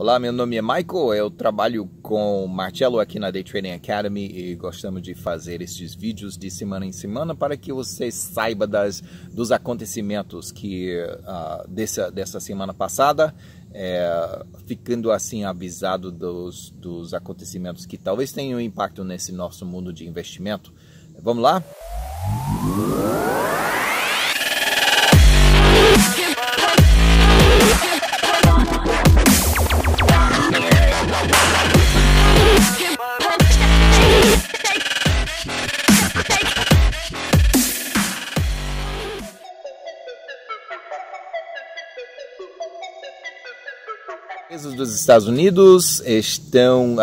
Olá, meu nome é Michael, eu trabalho com o Marcelo aqui na Day Trading Academy e gostamos de fazer estes vídeos de semana em semana para que você saiba dos acontecimentos que dessa semana passada, ficando assim avisado dos acontecimentos que talvez tenham impacto nesse nosso mundo de investimento. Vamos lá? As empresas dos Estados Unidos estão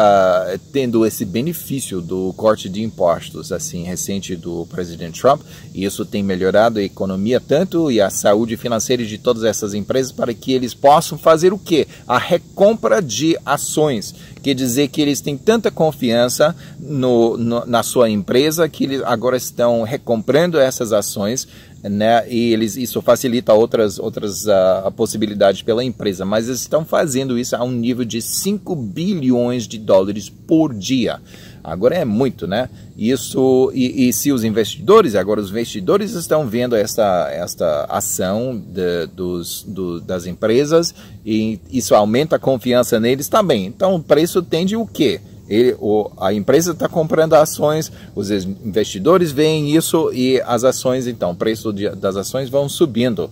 tendo esse benefício do corte de impostos assim recente do presidente Trump, e isso tem melhorado a economia tanto e a saúde financeira de todas essas empresas para que eles possam fazer o quê? A recompra de ações. Quer dizer que eles têm tanta confiança na sua empresa que eles agora estão recomprando essas ações, né? E isso facilita outras possibilidades pela empresa, mas eles estão fazendo isso a um nível de 5 bilhões de dólares por dia. Agora é muito, né? Isso, e se os investidores estão vendo esta ação das empresas, e isso aumenta a confiança neles também. Então o preço tende o quê? A empresa está comprando ações, os investidores veem isso e as ações, então, o preço das ações vão subindo.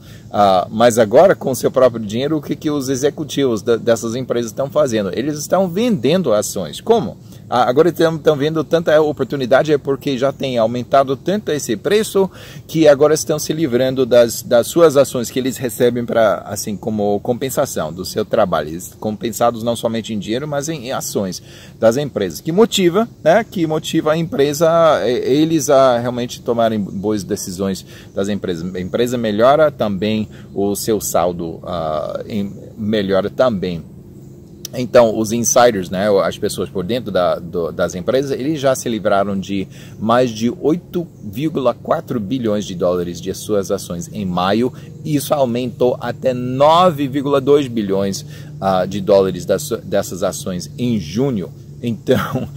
Mas agora, com seu próprio dinheiro, o que os executivos dessas empresas estão fazendo? Eles estão vendendo ações. Como? Agora estão vendo tanta oportunidade, é porque já tem aumentado tanto esse preço que agora estão se livrando das suas ações que eles recebem assim como compensação do seu trabalho. Eles compensados não somente em dinheiro, mas em ações das empresas, que motiva a empresa, eles a realmente tomarem boas decisões das empresas. A empresa melhora também, o seu saldo melhora também. Então, os insiders, né, as pessoas por dentro das empresas, eles já se livraram de mais de 8,4 bilhões de dólares de suas ações em maio. Isso aumentou até 9,2 bilhões de dólares dessas ações em junho. Então,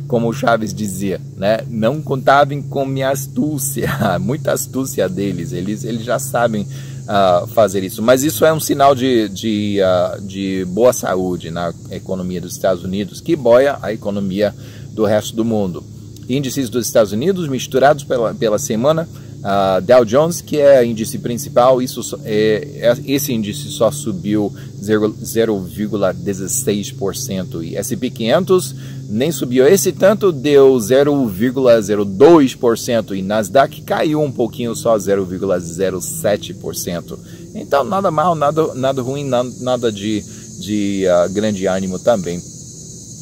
como o Chaves dizia, né, não contavam com minha astúcia, muita astúcia deles, eles já sabem fazer isso, mas isso é um sinal de boa saúde na economia dos Estados Unidos, que boia a economia do resto do mundo. Índices dos Estados Unidos misturados pela semana, Dow Jones, que é o índice principal, esse índice só subiu 0,16%, e S&P 500 nem subiu esse tanto, deu 0,02%, e Nasdaq caiu um pouquinho, só 0,07%. Então nada mal, nada ruim, nada de grande ânimo também.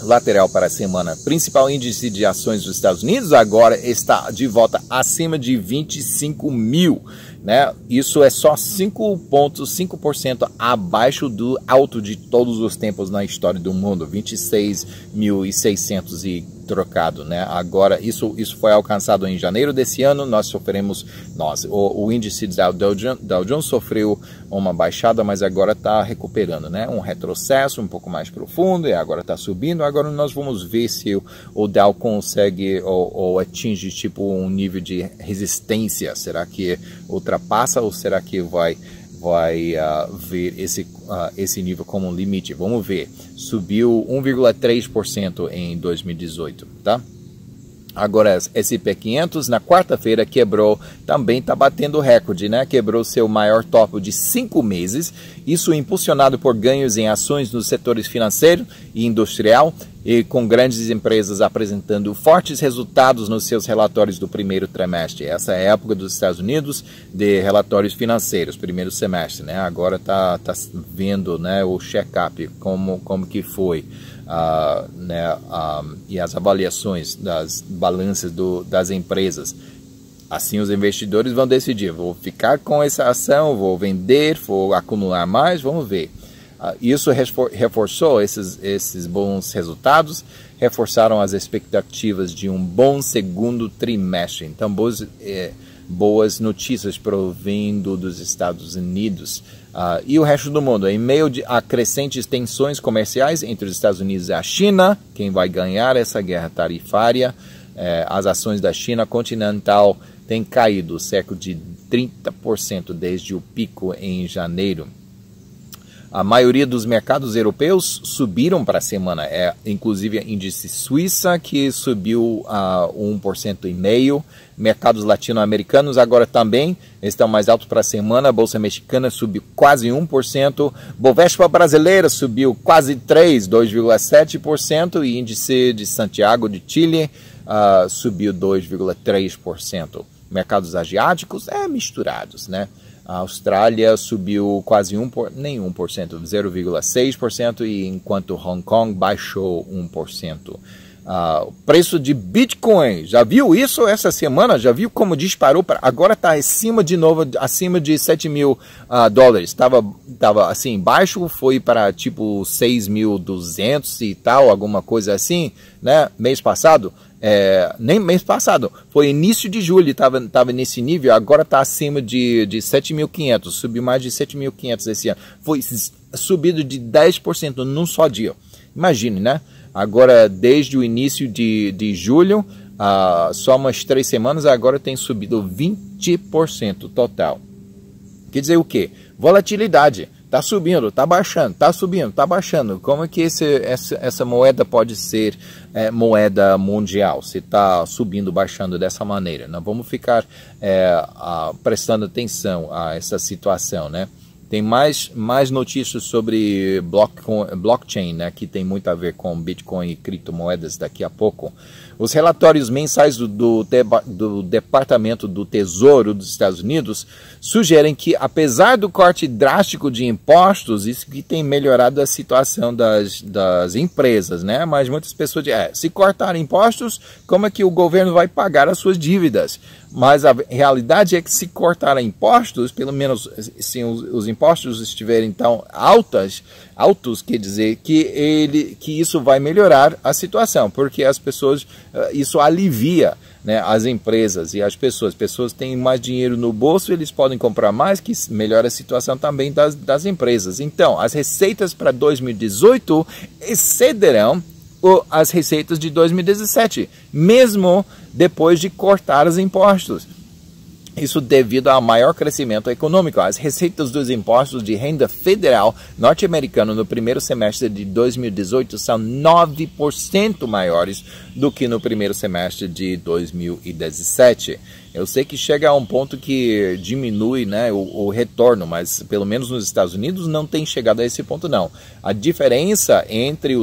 Lateral para a semana. Principal índice de ações dos Estados Unidos agora está de volta acima de 25 mil, né? Isso é só 5,5% abaixo do alto de todos os tempos na história do mundo, 26.600 e trocado, né? Agora isso foi alcançado em janeiro desse ano. O índice Dow Jones sofreu uma baixada, mas agora está recuperando, né? Um retrocesso um pouco mais profundo, e agora está subindo. Agora nós vamos ver se o Dow consegue ou atinge tipo um nível de resistência. Será que ultrapassa ou será que vai ver esse nível como um limite? Vamos ver. Subiu 1,3% em 2018, tá? Agora, S&P 500 na quarta-feira quebrou, também está batendo recorde, né? Quebrou seu maior topo de 5 meses, isso impulsionado por ganhos em ações nos setores financeiro e industrial, e com grandes empresas apresentando fortes resultados nos seus relatórios do primeiro trimestre. Essa é a época dos Estados Unidos de relatórios financeiros, primeiro semestre, né? Agora tá vendo, né, o check-up, como que foi, e as avaliações das balanças das empresas. Assim os investidores vão decidir, vou ficar com essa ação, vou vender, vou acumular mais, vamos ver. Isso reforçou esses bons resultados, reforçaram as expectativas de um bom segundo trimestre. Então, boas notícias provindo dos Estados Unidos e o resto do mundo. Em meio a crescentes tensões comerciais entre os Estados Unidos e a China, quem vai ganhar essa guerra tarifária? As ações da China continental têm caído cerca de 30% desde o pico em janeiro. A maioria dos mercados europeus subiram para a semana, inclusive o índice Suíça, que subiu a 1,5%. Mercados latino-americanos agora também estão mais altos para a semana. A Bolsa Mexicana subiu quase 1%. Bovespa brasileira subiu quase 2,7%. E índice de Santiago de Chile subiu 2,3%. Mercados asiáticos misturados, né? A Austrália subiu quase 0,6%, e enquanto Hong Kong baixou 1%. O preço de Bitcoin, já viu isso essa semana? Já viu como disparou? Agora está acima de novo, acima de 7 mil dólares. Estava assim, baixo, foi para tipo 6.200 e tal, alguma coisa assim, né? Mês passado. Nem mês passado, foi início de julho, estava nesse nível, agora está acima de 7.500, subiu mais de 7.500 esse ano, foi subido de 10% num só dia, imagine, né? Agora, desde o início de julho, só umas 3 semanas, agora tem subido 20% total. Quer dizer o quê? Volatilidade. Está subindo, está baixando, está subindo, está baixando. Como é que essa moeda pode ser moeda mundial, se está subindo, baixando dessa maneira? Nós vamos ficar prestando atenção a essa situação, né? Tem mais notícias sobre blockchain, né, que tem muito a ver com Bitcoin e criptomoedas daqui a pouco. Os relatórios mensais do Departamento do Tesouro dos Estados Unidos sugerem que, apesar do corte drástico de impostos, isso que tem melhorado a situação das empresas, né? Mas muitas pessoas dizem, se cortar impostos, como é que o governo vai pagar as suas dívidas? Mas a realidade é que, se cortar impostos, pelo menos se os impostos estiverem tão altos, quer dizer que isso vai melhorar a situação, porque as pessoas, isso alivia, né, as empresas e as pessoas têm mais dinheiro no bolso, eles podem comprar mais, que melhora a situação também das empresas. Então, as receitas para 2018 excederão as receitas de 2017, mesmo depois de cortar os impostos. Isso devido ao maior crescimento econômico. As receitas dos impostos de renda federal norte-americano no primeiro semestre de 2018 são 9% maiores do que no primeiro semestre de 2017. Eu sei que chega a um ponto que diminui, né, o retorno, mas pelo menos nos Estados Unidos não tem chegado a esse ponto, não. A diferença entre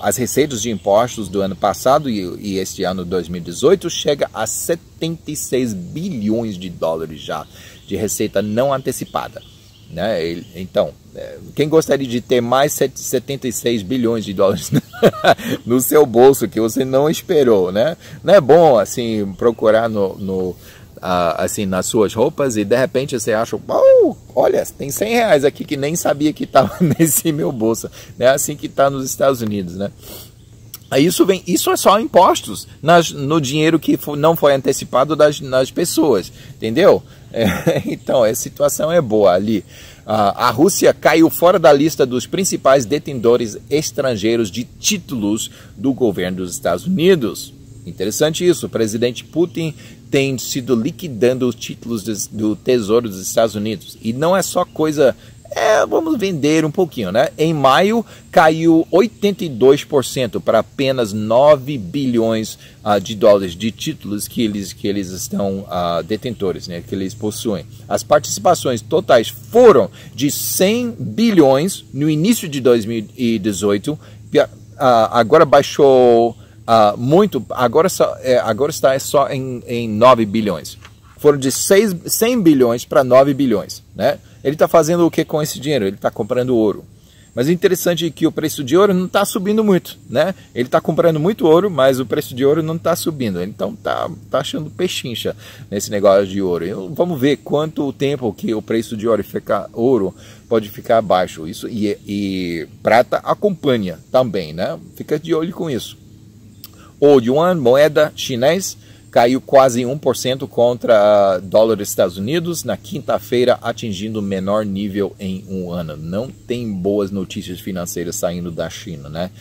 as receitas de impostos do ano passado e este ano 2018 chega a 76 bilhões de dólares já de receita não antecipada, né? Então, quem gostaria de ter mais 76 bilhões de dólares no seu bolso que você não esperou, né? Não é bom assim procurar assim nas suas roupas e de repente você acha, olha, tem 100 reais aqui que nem sabia que estava nesse meu bolso. É assim que está nos Estados Unidos, né? Isso é só impostos no dinheiro que não foi antecipado nas pessoas, entendeu? Então, a situação é boa ali. A Rússia caiu fora da lista dos principais detentores estrangeiros de títulos do governo dos Estados Unidos. Interessante isso. O presidente Putin tem sido liquidando os títulos do Tesouro dos Estados Unidos. E não é só coisa... vamos vender um pouquinho, né? Em maio, caiu 82% para apenas 9 bilhões de dólares de títulos que eles estão detentores, né? Que eles possuem. As participações totais foram de 100 bilhões no início de 2018, agora baixou muito, agora está só em 9 bilhões. Foram de 100 bilhões para 9 bilhões, né? Ele está fazendo o que com esse dinheiro? Ele está comprando ouro. Mas o interessante é que o preço de ouro não está subindo muito, né? Ele está comprando muito ouro, mas o preço de ouro não está subindo. Então tá achando pechincha nesse negócio de ouro. Vamos ver quanto tempo que o preço de ouro pode ficar baixo. Isso e prata acompanha também, né? Fica de olho com isso. O yuan, moeda chinês, caiu quase 1% contra dólar dos Estados Unidos na quinta-feira, atingindo o menor nível em um ano. Não tem boas notícias financeiras saindo da China, né?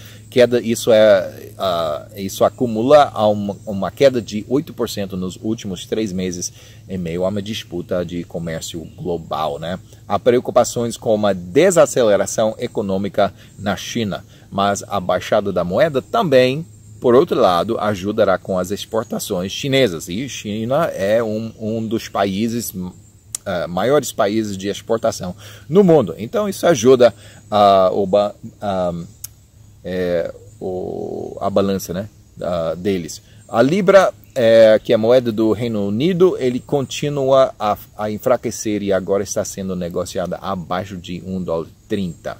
Isso acumula a uma queda de 8% nos últimos 3 meses em meio a uma disputa de comércio global, né? Há preocupações com uma desaceleração econômica na China, mas a baixada da moeda também, por outro lado, ajudará com as exportações chinesas. E China é um dos países, maiores países de exportação no mundo. Então isso ajuda a balança, né, deles. A Libra, que é a moeda do Reino Unido, ele continua a enfraquecer e agora está sendo negociada abaixo de $1,30.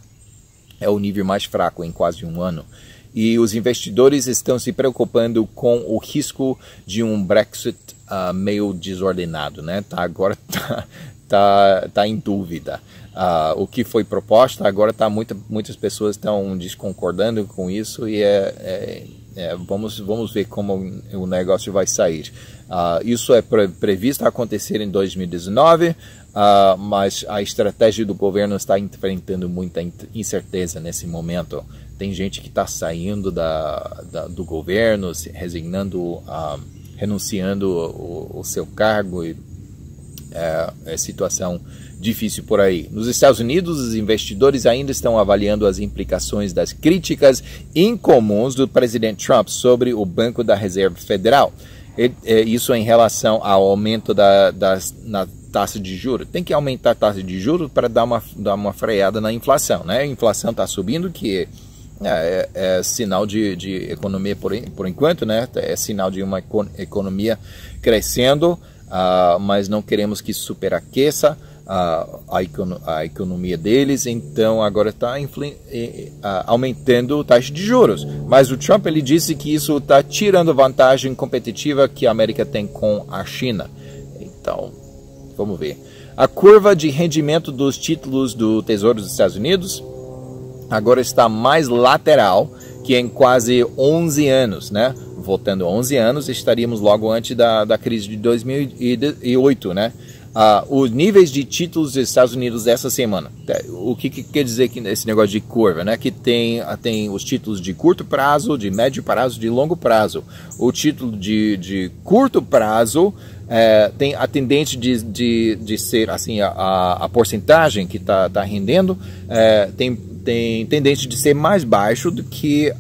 É o nível mais fraco em quase um ano. E os investidores estão se preocupando com o risco de um Brexit meio desordenado, né? Agora tá em dúvida. O que foi proposto, agora muitas pessoas estão desconcordando com isso e vamos ver como o negócio vai sair. Isso é previsto acontecer em 2019, mas a estratégia do governo está enfrentando muita incerteza nesse momento. Tem gente que está saindo do governo, renunciando o seu cargo. É situação difícil por aí. Nos Estados Unidos, os investidores ainda estão avaliando as implicações das críticas incomuns do presidente Trump sobre o Banco da Reserva Federal. Isso em relação ao aumento na taxa de juros. Tem que aumentar a taxa de juros para dar uma freada na inflação, né? A inflação está subindo, que é sinal de economia por enquanto, né? É sinal de uma economia crescendo, mas não queremos que superaqueça a economia deles, então agora está aumentando a taxa de juros. Mas o Trump ele disse que isso está tirando a vantagem competitiva que a América tem com a China. Então, vamos ver. A curva de rendimento dos títulos do Tesouro dos Estados Unidos agora está mais lateral que em quase 11 anos, né? Voltando 11 anos, estaríamos logo antes da crise de 2008, né? Os níveis de títulos dos Estados Unidos essa semana. O que quer dizer que esse negócio de curva, né? Que tem os títulos de curto prazo, de médio prazo, de longo prazo. O título de curto prazo tem a tendência de ser assim, a porcentagem que está rendendo tem tendência de ser mais baixo do que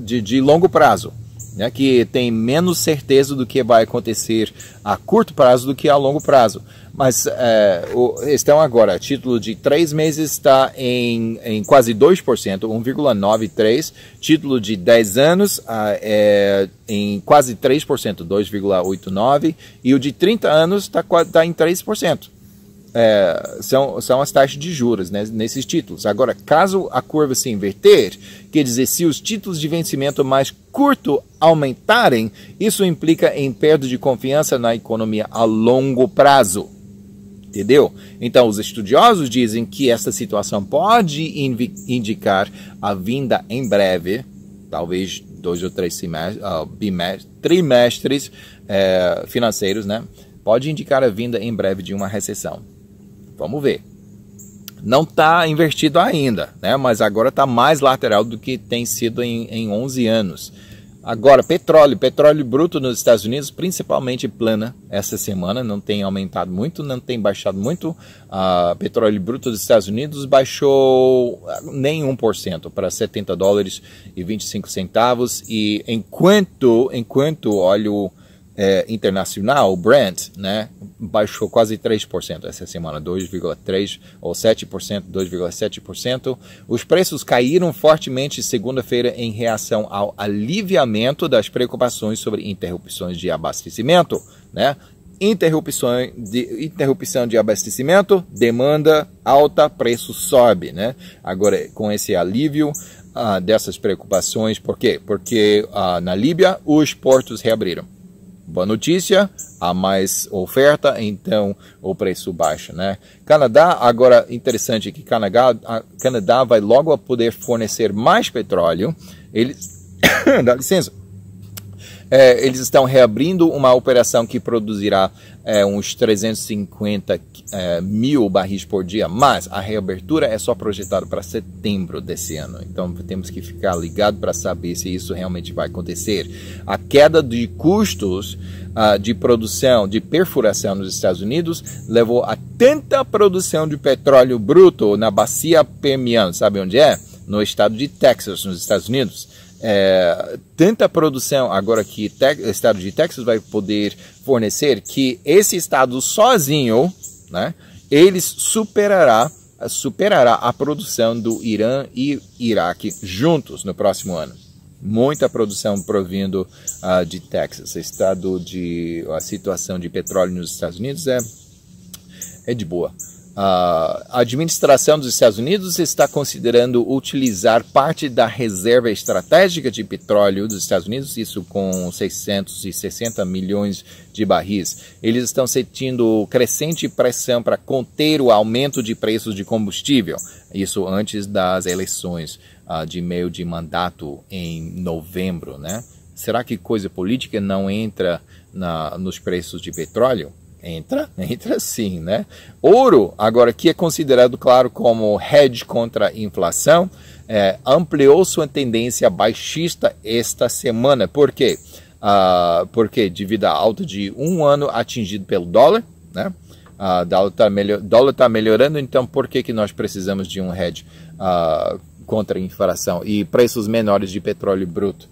de longo prazo, né, que tem menos certeza do que vai acontecer a curto prazo do que a longo prazo. Mas estão agora, título de 3 meses está em quase 2%, 1,93%, título de 10 anos em quase 3%, 2,89%, e o de 30 anos está em 3%. São as taxas de juros, né, nesses títulos. Agora, caso a curva se inverter, quer dizer, se os títulos de vencimento mais curto aumentarem, isso implica em perda de confiança na economia a longo prazo. Entendeu? Então, os estudiosos dizem que essa situação pode indicar a vinda em breve, talvez 2 ou 3 trimestres financeiros, né? Pode indicar a vinda em breve de uma recessão. Vamos ver. Não está invertido ainda, né? Mas agora está mais lateral do que tem sido em 11 anos. Agora, petróleo bruto nos Estados Unidos, principalmente plana essa semana, não tem aumentado muito, não tem baixado muito. Petróleo bruto dos Estados Unidos baixou nem 1% para $70,25. E enquanto óleo internacional, o Brent, né, baixou quase 3% essa semana, 2,3% ou 7%, 2,7%. Os preços caíram fortemente segunda-feira em reação ao aliviamento das preocupações sobre interrupções de abastecimento, né? Interrupção de abastecimento, demanda alta, preço sobe, né? Agora, com esse alívio dessas preocupações, por quê? Porque na Líbia os portos reabriram. Boa notícia, há mais oferta, então o preço baixa, né? Canadá, agora interessante que Canadá vai logo a poder fornecer mais petróleo. Dá licença. Eles estão reabrindo uma operação que produzirá uns 350 mil barris por dia, mas a reabertura é só projetada para setembro desse ano. Então temos que ficar ligado para saber se isso realmente vai acontecer. A queda de custos de produção, de perfuração nos Estados Unidos levou a tanta produção de petróleo bruto na bacia Permian, sabe onde é? No estado de Texas, nos Estados Unidos. Tanta produção agora que o estado de Texas vai poder fornecer que esse estado sozinho, né, eles superará a produção do Irã e Iraque juntos no próximo ano. Muita produção provindo de Texas. A situação de petróleo nos Estados Unidos é de boa. A administração dos Estados Unidos está considerando utilizar parte da reserva estratégica de petróleo dos Estados Unidos, isso com 660 milhões de barris. Eles estão sentindo crescente pressão para conter o aumento de preços de combustível, isso antes das eleições de meio de mandato em novembro, né? Será que coisa política não entra nos preços de petróleo? Entra sim, né? Ouro, agora que é considerado, claro, como hedge contra a inflação, ampliou sua tendência baixista esta semana. Por quê? Porque devido à alta de um ano atingido pelo dólar, né? O dólar está melhorando, então por que nós precisamos de um hedge contra a inflação e preços menores de petróleo bruto?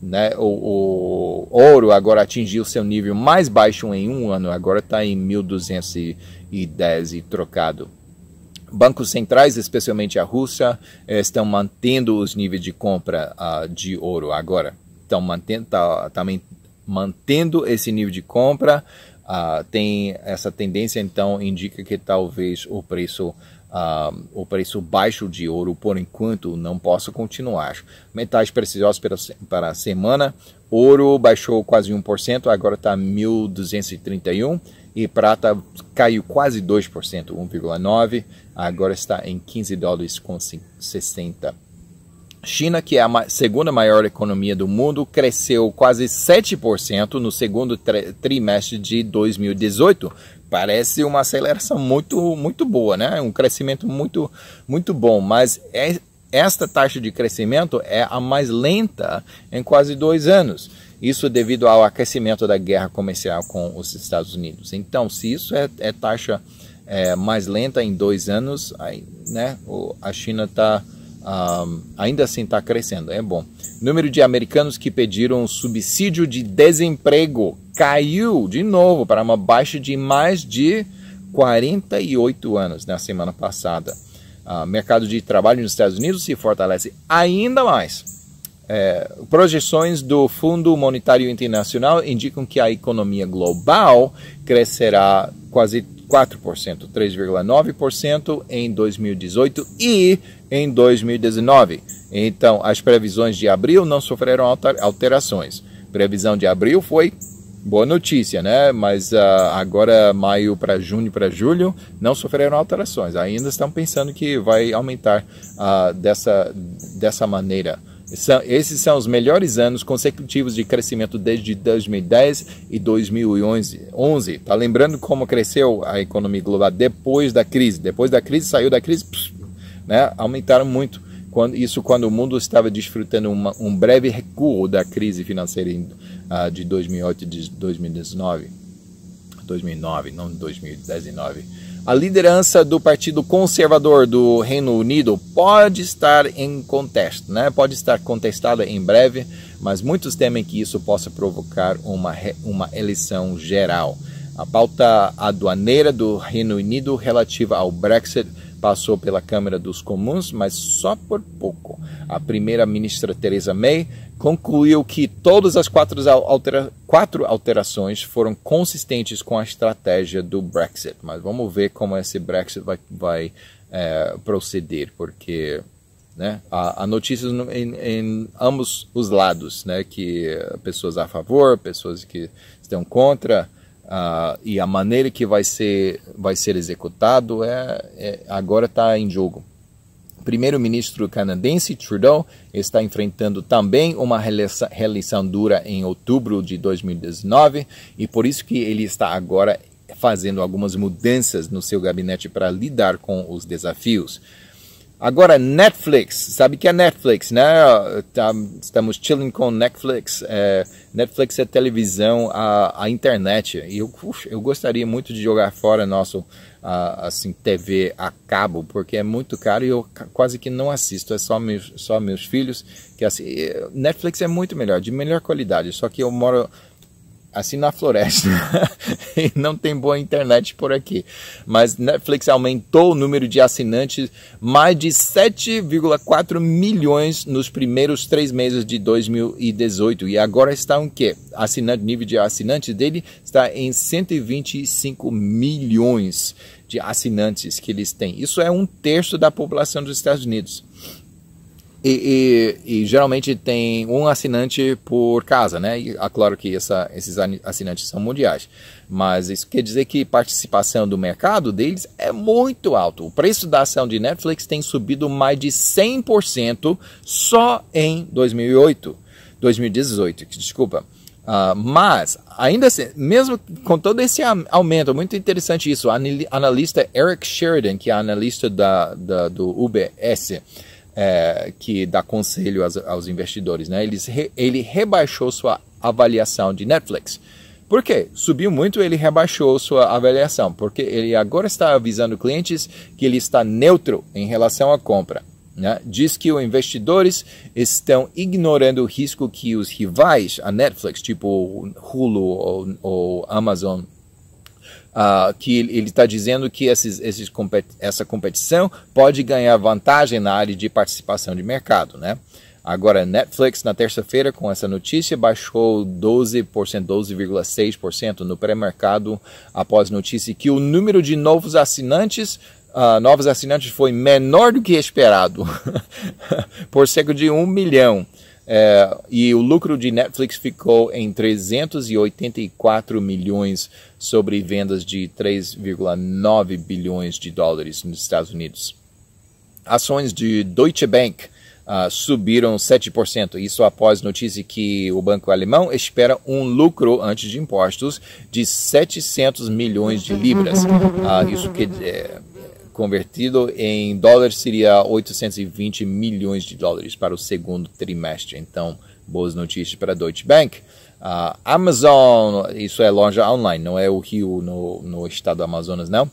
Né? O ouro agora atingiu seu nível mais baixo em um ano, agora está em 1.210 e trocado. Bancos centrais, especialmente a Rússia, estão mantendo os níveis de compra de ouro agora. Estão mantendo esse nível de compra. Tem essa tendência, então indica que talvez o preço baixo de ouro, por enquanto, não possa continuar. Metais preciosos para a semana, ouro baixou quase 1%, agora está 1.231, e prata caiu quase 2%, 1,9%, agora está em 15 dólares com 60. China, que é a segunda maior economia do mundo, cresceu quase 7% no segundo trimestre de 2018. Parece uma aceleração muito boa, né? Um crescimento muito bom, mas esta taxa de crescimento é a mais lenta em quase 2 anos. Isso devido ao aquecimento da guerra comercial com os Estados Unidos. Então, se isso é taxa mais lenta em 2 anos, aí, né, a China está ainda assim está crescendo, é bom. Número de americanos que pediram subsídio de desemprego caiu de novo para uma baixa de mais de 48 anos na semana passada. Mercado de trabalho nos Estados Unidos se fortalece ainda mais. Projeções do Fundo Monetário Internacional indicam que a economia global crescerá quase 4%, 3,9% em 2018 e em 2019. Então, as previsões de abril não sofreram alterações. Previsão de abril foi boa notícia, né? Mas agora, maio para junho para julho, não sofreram alterações. Ainda estão pensando que vai aumentar dessa maneira. Esses são os melhores anos consecutivos de crescimento desde 2010 e 2011. Tá lembrando como cresceu a economia global depois da crise? Depois da crise, saiu da crise, né? Aumentaram muito. Quando o mundo estava desfrutando um breve recuo da crise financeira de 2008 e de 2019. 2009, não 2019. A liderança do Partido Conservador do Reino Unido pode estar em contexto, né? Pode estar contestada em breve, mas muitos temem que isso possa provocar uma eleição geral. A pauta aduaneira do Reino Unido relativa ao Brexit passou pela Câmara dos Comuns, mas só por pouco. A primeira-ministra Theresa May concluiu que todas as quatro alterações foram consistentes com a estratégia do Brexit. Mas vamos ver como esse Brexit vai proceder, porque, né, há notícias em ambos os lados, né, que pessoas a favor, pessoas que estão contra, e a maneira que vai ser executado agora está em jogo. Primeiro-ministro canadense Trudeau está enfrentando também uma reeleição dura em outubro de 2019 e por isso que ele está agora fazendo algumas mudanças no seu gabinete para lidar com os desafios. Agora, Netflix, sabe que é Netflix, né? Estamos chilling com Netflix. Netflix é televisão, a internet. E eu gostaria muito de jogar fora nosso assim, TV a cabo, porque é muito caro e eu quase que não assisto. É só meus filhos que assistem. Netflix é muito melhor, de melhor qualidade. Só que eu moro assim na floresta e não tem boa internet por aqui. Mas Netflix aumentou o número de assinantes mais de 7,4 milhões nos primeiros 3 meses de 2018 e agora está em quê? Nível de assinantes dele está em 125 milhões de assinantes que eles têm. Isso é 1/3 da população dos Estados Unidos. E geralmente tem um assinante por casa, né? E claro que esses assinantes são mundiais. Mas isso quer dizer que a participação do mercado deles é muito alto. O preço da ação de Netflix tem subido mais de 100% só em 2018, desculpa. Mas, ainda assim, mesmo com todo esse aumento, muito interessante isso, o analista Eric Sheridan, que é analista do UBS, que dá conselho aos investidores, né? Ele rebaixou sua avaliação de Netflix. Por quê? Subiu muito, ele rebaixou sua avaliação, porque ele agora está avisando clientes que ele está neutro em relação à compra, né? Diz que os investidores estão ignorando o risco que os rivais a Netflix, tipo Hulu ou Amazon, que ele está dizendo que essa competição pode ganhar vantagem na área de participação de mercado, né? Agora, Netflix, na terça-feira, com essa notícia, baixou 12,6% no pré-mercado após notícia que o número de novos assinantes foi menor do que esperado, por cerca de 1 milhão. E o lucro de Netflix ficou em 384 milhões sobre vendas de 3,9 bilhões de dólares nos Estados Unidos. Ações de Deutsche Bank subiram 7%, isso após notícia que o banco alemão espera um lucro antes de impostos de 700 milhões de libras. Isso que convertido em dólares seria 820 milhões de dólares para o segundo trimestre. Então, boas notícias para a Deutsche Bank. Amazon, isso é loja online, não é o Rio no estado do Amazonas, não.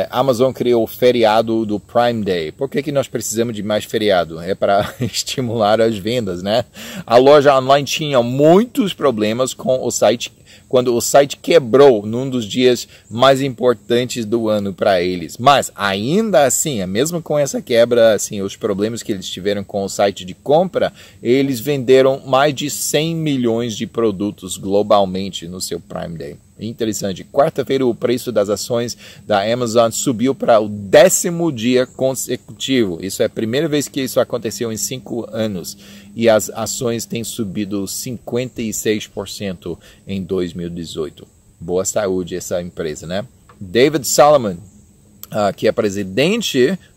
Amazon criou o feriado do Prime Day. Por que nós precisamos de mais feriado? É para estimular as vendas, né? A loja online tinha muitos problemas com o site, quando o site quebrou num dos dias mais importantes do ano para eles. Mas, ainda assim, mesmo com essa quebra, assim, os problemas que eles tiveram com o site de compra, eles venderam mais de 100 milhões de produtos globalmente no seu Prime Day. Interessante. Quarta-feira, o preço das ações da Amazon subiu para o 10º dia consecutivo. Isso é a primeira vez que isso aconteceu em 5 anos. E as ações têm subido 56% em 2018. Boa saúde essa empresa, né? David Solomon, que é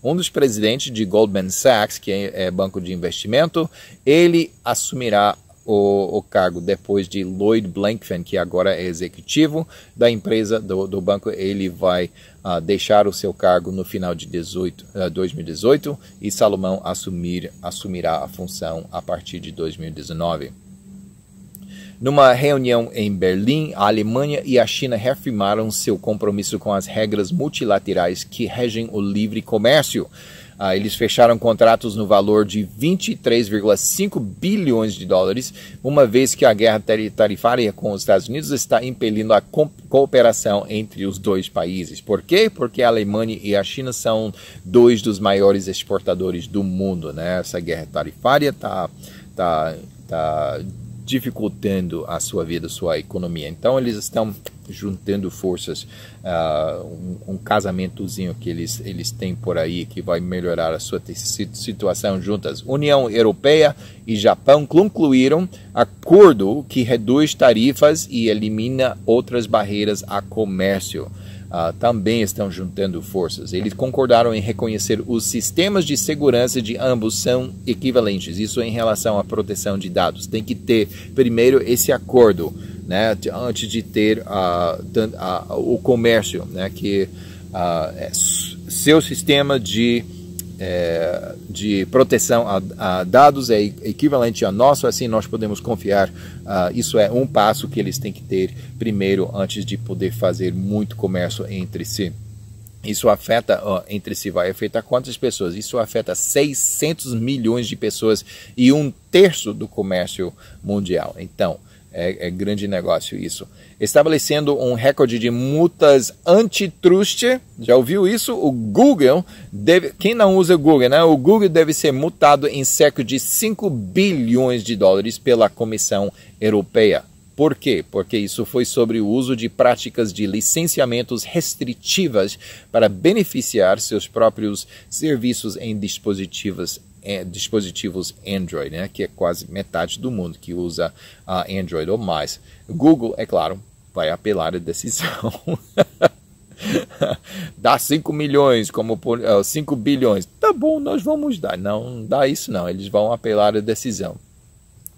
um dos presidentes de Goldman Sachs, que é banco de investimento, ele assumirá o cargo depois de Lloyd Blankfein, que agora é executivo da empresa, do banco. Ele vai deixar o seu cargo no final de 2018 e Salomão assumirá a função a partir de 2019. Numa reunião em Berlim, a Alemanha e a China reafirmaram seu compromisso com as regras multilaterais que regem o livre comércio. Eles fecharam contratos no valor de 23,5 bilhões de dólares, uma vez que a guerra tarifária com os Estados Unidos está impelindo a cooperação entre os dois países. Por quê? Porque a Alemanha e a China são 2 dos maiores exportadores do mundo, né? Essa guerra tarifária está dificultando a sua vida, sua economia. Então, eles estão juntando forças, um casamentozinho que eles têm por aí que vai melhorar a sua situação juntas. União Europeia e Japão concluíram acordo que reduz tarifas e elimina outras barreiras a comércio. também estão juntando forças. Eles concordaram em reconhecer os sistemas de segurança de ambos são equivalentes. Isso em relação à proteção de dados. Tem que ter primeiro esse acordo, né, antes de ter o comércio, né, que seu sistema de proteção a dados é equivalente ao nosso, assim nós podemos confiar. Isso é um passo que eles têm que ter primeiro antes de poder fazer muito comércio entre si. Isso afeta, entre si, vai afetar quantas pessoas? Isso afeta 600 milhões de pessoas e 1/3 do comércio mundial. Então, é grande negócio isso. Estabelecendo um recorde de multas antitrust. Já ouviu isso? O Google deve... Quem não usa o Google, né? O Google deve ser multado em cerca de 5 bilhões de dólares pela Comissão Europeia. Por quê? Porque isso foi sobre o uso de práticas de licenciamentos restritivas para beneficiar seus próprios serviços em dispositivos Android, né, que é quase metade do mundo que usa Android ou mais. O Google, é claro, vai apelar a decisão. Dá 5 milhões, 5 bilhões. Tá bom, nós vamos dar. Não dá isso não, eles vão apelar a decisão.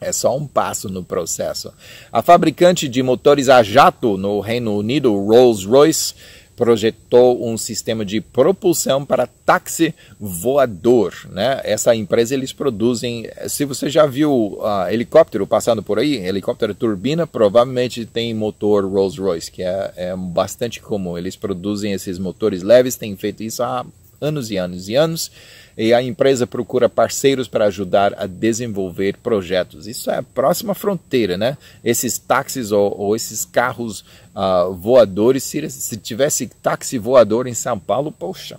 É só um passo no processo. A fabricante de motores a jato no Reino Unido, Rolls-Royce, projetou um sistema de propulsão para táxi voador, né? Essa empresa, eles produzem, se você já viu helicóptero passando por aí, helicóptero turbina, provavelmente tem motor Rolls-Royce, que é bastante comum. Eles produzem esses motores leves, têm feito isso há anos e anos e anos, e a empresa procura parceiros para ajudar a desenvolver projetos. Isso é a próxima fronteira, né? Esses táxis ou esses carros voadores, se tivesse táxi voador em São Paulo, poxa,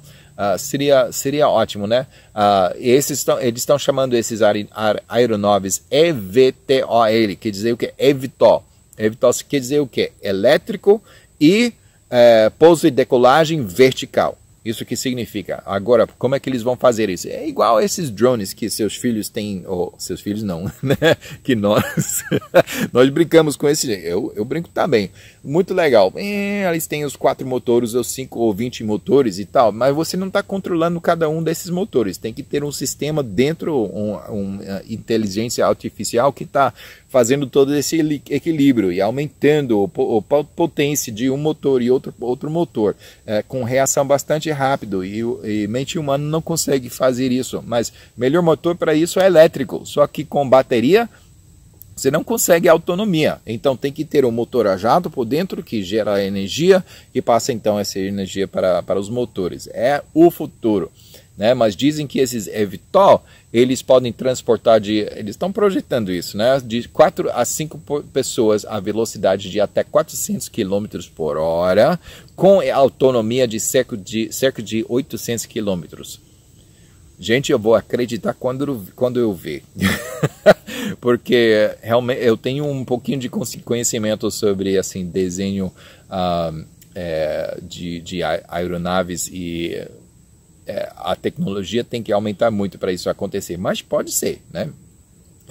seria ótimo, né? Eles estão chamando esses aeronaves eVTOL, quer dizer o que? eVTOL. eVTOL quer dizer o que? Elétrico e pouso e decolagem vertical. Isso que significa. Agora, como é que eles vão fazer isso? É igual a esses drones que seus filhos têm, ou seus filhos não, né? Que nós brincamos com esse. Eu brinco também. Muito legal. Eles têm os 4 motores, ou 5 ou 20 motores e tal, mas você não está controlando cada um desses motores. Tem que ter um sistema dentro, uma inteligência artificial que está fazendo todo esse equilíbrio e aumentando a potência de um motor e outro motor, com reação bastante rápido, e mente humana não consegue fazer isso, mas melhor motor para isso é elétrico, só que com bateria você não consegue autonomia, então tem que ter um motor a jato por dentro que gera energia e passa então essa energia para os motores. É o futuro, né? Mas dizem que esses eVTOL, eles podem transportar eles estão projetando isso, né? De 4 a 5 pessoas a velocidade de até 400 km por hora, com autonomia de cerca de 800 km. Gente, eu vou acreditar quando eu ver. Porque realmente eu tenho um pouquinho de conhecimento sobre assim, desenho de aeronaves, e a tecnologia tem que aumentar muito para isso acontecer, mas pode ser, né?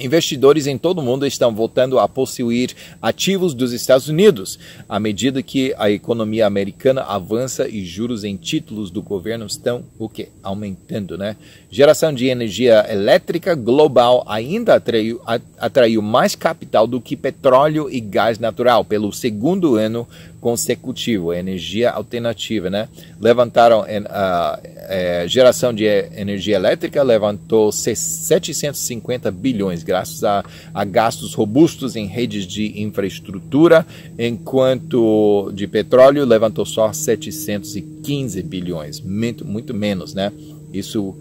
Investidores em todo o mundo estão voltando a possuir ativos dos Estados Unidos à medida que a economia americana avança e juros em títulos do governo estão aumentando, né? Geração de energia elétrica global ainda atraiu mais capital do que petróleo e gás natural pelo segundo ano consecutivo. Energia alternativa, né? Levantaram geração de energia elétrica levantou 750 bilhões graças a gastos robustos em redes de infraestrutura, enquanto de petróleo levantou só 715 bilhões, muito menos, né? Isso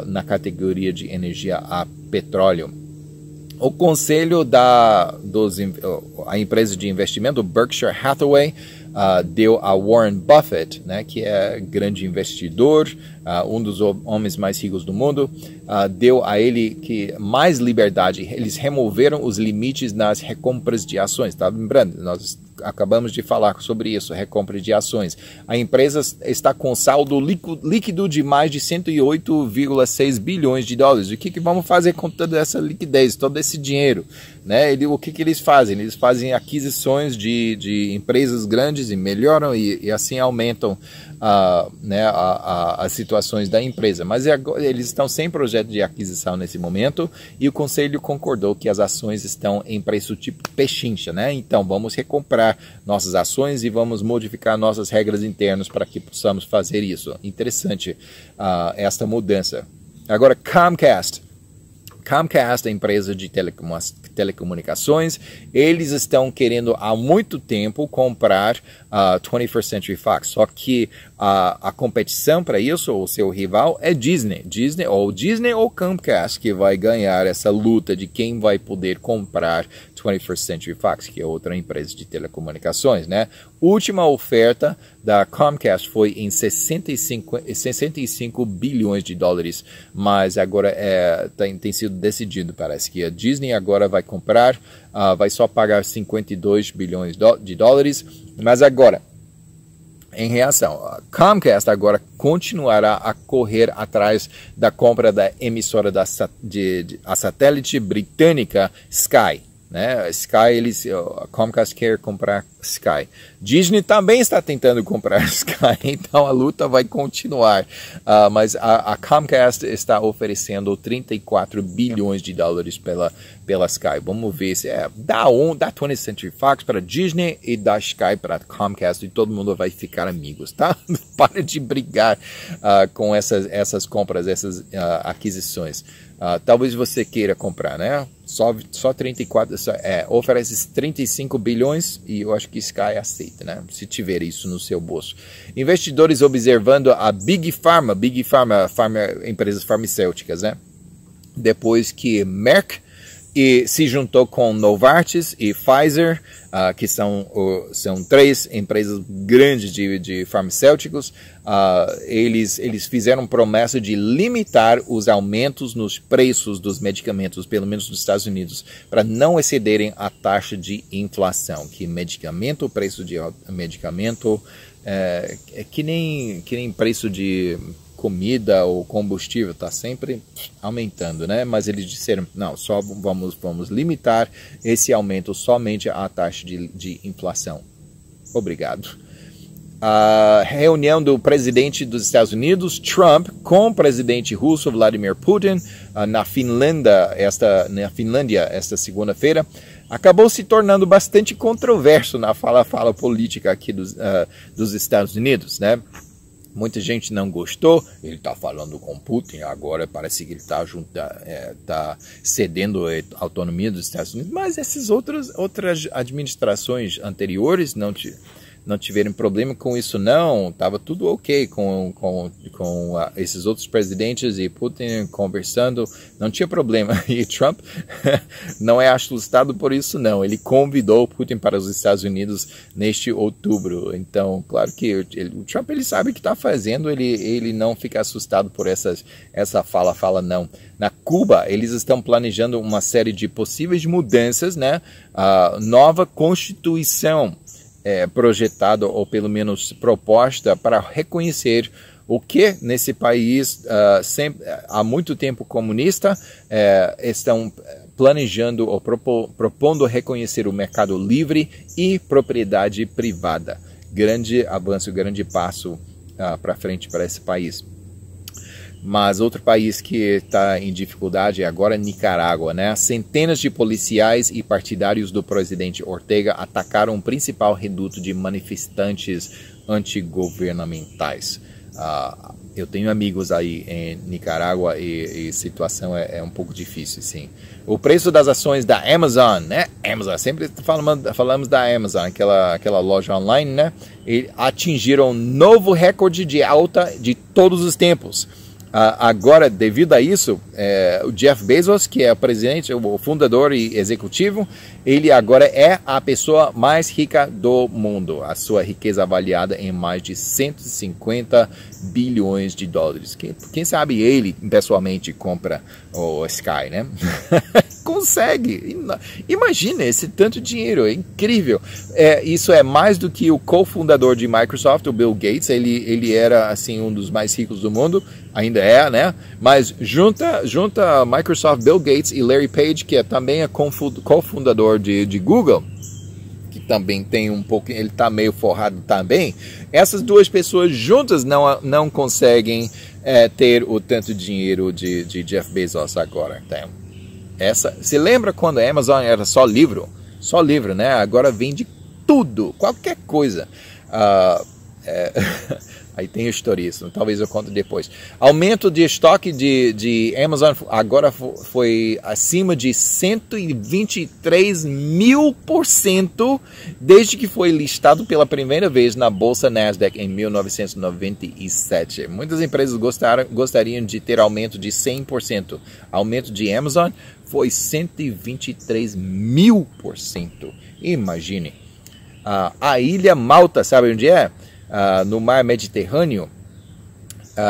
na categoria de energia a petróleo. O conselho a empresa de investimento, Berkshire Hathaway, deu a Warren Buffett, né, que é grande investidor, um dos homens mais ricos do mundo, deu a ele mais liberdade. Eles removeram os limites nas recompras de ações. Tá lembrando? Nós acabamos de falar sobre isso, recompra de ações. A empresa está com saldo líquido de mais de 108,6 bilhões de dólares. O que vamos fazer com toda essa liquidez, todo esse dinheiro? Né? O que eles fazem? Eles fazem aquisições de empresas grandes e melhoram e assim aumentam as situações da empresa. Mas eles estão sem projeto de aquisição nesse momento e o conselho concordou que as ações estão em preço tipo pechincha, né? Então vamos recomprar nossas ações e vamos modificar nossas regras internas para que possamos fazer isso. Interessante esta mudança. Agora, Comcast, a empresa de telecomunicações, eles estão querendo há muito tempo comprar a 21st Century Fox, só que a competição para isso, o seu rival, é Disney ou Comcast, que vai ganhar essa luta de quem vai poder comprar 21st Century Fox, que é outra empresa de telecomunicações, né? Última oferta da Comcast foi em 65 bilhões de dólares, mas agora tem sido decidido, parece que a Disney agora vai comprar, vai só pagar 52 bilhões de dólares, mas agora, em reação, a Comcast agora continuará a correr atrás da compra da emissora a satélite britânica Sky. Né? A Comcast quer comprar Sky. Disney também está tentando comprar Sky, então a luta vai continuar. Mas a Comcast está oferecendo 34 bilhões de dólares pela Sky. Vamos ver se dá 20th Century Fox para Disney e dá Sky para Comcast e todo mundo vai ficar amigos, tá? Para de brigar com essas compras, essas aquisições. Talvez você queira comprar, né? Só 34, oferece 35 bilhões e eu acho que Sky aceita, né? Se tiver isso no seu bolso. Investidores observando a Big Pharma, empresas farmacêuticas, né? Depois que Merck se juntou com Novartis e Pfizer, que são três empresas grandes de farmacêuticos. Eles fizeram promessa de limitar os aumentos nos preços dos medicamentos, pelo menos nos Estados Unidos, para não excederem a taxa de inflação. Que o preço de medicamento é que nem preço de comida ou combustível, está sempre aumentando, né? Mas eles disseram, não, só vamos limitar esse aumento somente à taxa de inflação. Obrigado. A reunião do presidente dos Estados Unidos, Trump, com o presidente russo, Vladimir Putin, na Finlândia, esta segunda-feira, acabou se tornando bastante controverso na fala política aqui dos Estados Unidos, né? Muita gente não gostou, ele está falando com Putin, agora parece que ele está cedendo a autonomia dos Estados Unidos, mas essas outras administrações anteriores não tiveram problema com isso, não. Estava tudo ok com esses outros presidentes e Putin conversando, não tinha problema. E Trump não é assustado por isso, não. Ele convidou Putin para os Estados Unidos neste outubro. Então, claro que o Trump ele sabe o que está fazendo, ele não fica assustado por essa fala não. Na Cuba, eles estão planejando uma série de possíveis mudanças, né? A nova Constituição projetada, ou pelo menos proposta, para reconhecer o que nesse país, há muito tempo comunista, estão planejando ou propondo reconhecer o mercado livre e propriedade privada. Grande avanço, grande passo para frente para esse país. Mas outro país que está em dificuldade agora é Nicarágua, né? Centenas de policiais e partidários do presidente Ortega atacaram o principal reduto de manifestantes antigovernamentais. Eu tenho amigos aí em Nicarágua e a situação é um pouco difícil, sim. O preço das ações da Amazon, né? Amazon, sempre falamos da Amazon, aquela loja online, né? E atingiram um novo recorde de alta de todos os tempos. Agora, devido a isso, o Jeff Bezos, que é o presidente, o fundador e executivo, ele agora é a pessoa mais rica do mundo. A sua riqueza avaliada em mais de 150 bilhões de dólares. Quem sabe ele, pessoalmente, compra o Sky, né? Consegue. Imagina esse tanto dinheiro, é incrível. Isso é mais do que o cofundador de Microsoft, o Bill Gates. Ele era assim um dos mais ricos do mundo, ainda é, né? Mas junta Microsoft, Bill Gates e Larry Page, que também é cofundador de Google, que também tem um pouco, ele está meio forrado também. Essas duas pessoas juntas não conseguem ter o tanto dinheiro de Jeff Bezos agora. Então, você lembra quando a Amazon era só livro, né? Agora vende tudo, qualquer coisa. Aí tem historismo, talvez eu conte depois. Aumento de estoque de Amazon agora foi acima de 123.000% desde que foi listado pela primeira vez na Bolsa Nasdaq em 1997. Muitas empresas gostariam de ter aumento de 100%. Aumento de Amazon foi 123.000%. Imagine. A ilha Malta, sabe onde é? No mar Mediterrâneo,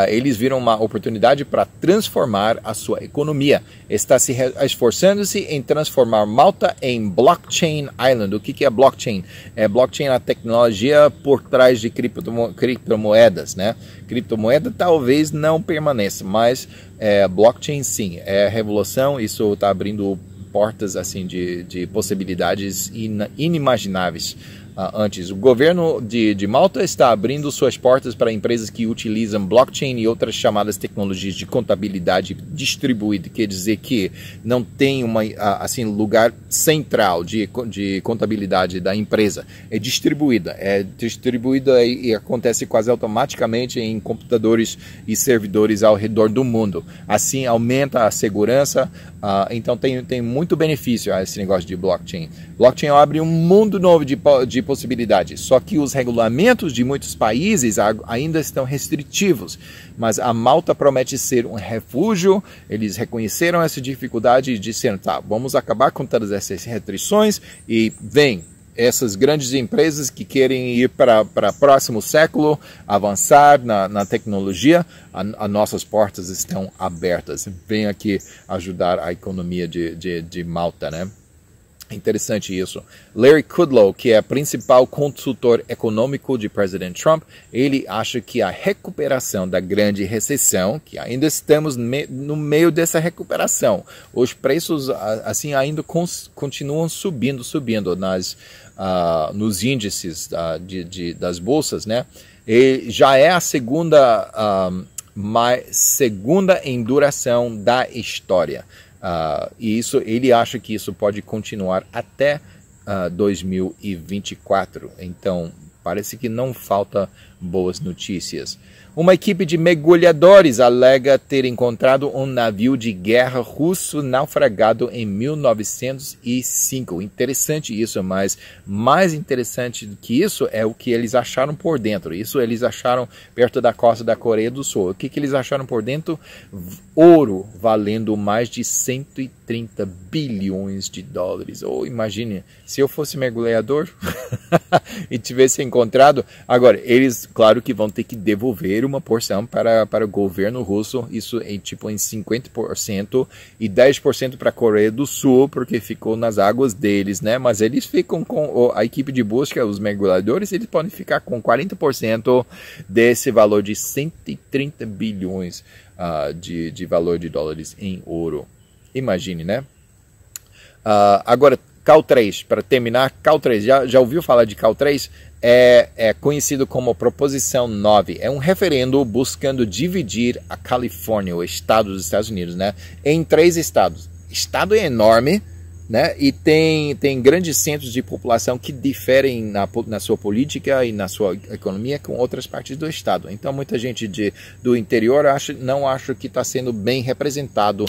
eles viram uma oportunidade para transformar a sua economia. Está se esforçando-se em transformar Malta em Blockchain Island. O que é blockchain? Blockchain é a tecnologia por trás de criptomoedas, né? Criptomoeda talvez não permaneça, mas blockchain sim. É revolução, isso está abrindo portas assim de possibilidades inimagináveis. Antes, o governo de Malta está abrindo suas portas para empresas que utilizam blockchain e outras chamadas tecnologias de contabilidade distribuída, quer dizer que não tem lugar central de contabilidade da empresa. É distribuída e acontece quase automaticamente em computadores e servidores ao redor do mundo. Assim aumenta a segurança, então tem muito benefício a esse negócio de blockchain. Blockchain abre um mundo novo de possibilidades, só que os regulamentos de muitos países ainda estão restritivos, mas a Malta promete ser um refúgio. Eles reconheceram essa dificuldade e disseram, tá, vamos acabar com todas essas restrições e vem essas grandes empresas que querem ir para o próximo século, avançar na tecnologia, as nossas portas estão abertas. Vem aqui ajudar a economia de Malta, né? Interessante isso. Larry Kudlow, que é principal consultor econômico de presidente Trump, ele acha que a recuperação da grande recessão, que ainda estamos no meio dessa recuperação, os preços assim ainda continuam subindo nos índices das bolsas, né? E já é a segunda em duração da história. E ele acha que isso pode continuar até 2024. Então, parece que não falta boas notícias. Uma equipe de mergulhadores alega ter encontrado um navio de guerra russo naufragado em 1905. Interessante isso, mas mais interessante do que isso é o que eles acharam por dentro. Isso eles acharam perto da costa da Coreia do Sul. O que eles acharam por dentro? Ouro valendo mais de 130 bilhões de dólares. Imagine, se eu fosse mergulhador e tivesse encontrado. Agora, eles, claro que vão ter que devolver uma porção para o governo russo, isso em 50% e 10% para a Coreia do Sul, porque ficou nas águas deles, né? Mas eles ficam com a equipe de busca, os mergulhadores, eles podem ficar com 40% desse valor de 130 bilhões de valor de dólares em ouro. Imagine, né? Agora, Cal 3, para terminar, Cal 3, já ouviu falar de Cal 3? É conhecido como Proposição 9. É um referendo buscando dividir a Califórnia, o estado dos Estados Unidos, né, em 3 estados. Estado é enorme, né? E tem grandes centros de população que diferem na sua política e na sua economia com outras partes do estado. Então, muita gente do interior não acha que está sendo bem representado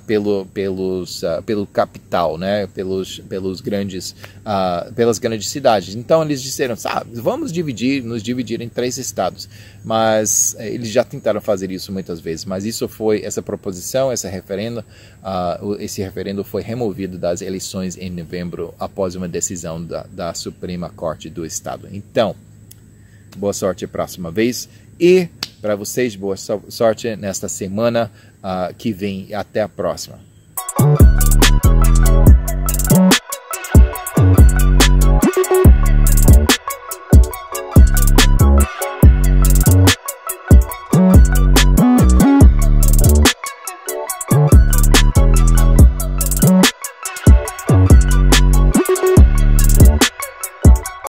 pelo capital, né? Pelas grandes cidades. Então, eles disseram, vamos nos dividir em 3 estados. Mas eles já tentaram fazer isso muitas vezes. Mas essa proposição, esse referendo foi removido das eleições em novembro após uma decisão da Suprema Corte do Estado. Então, boa sorte a próxima vez e para vocês, boa sorte nesta semana que vem. Até a próxima.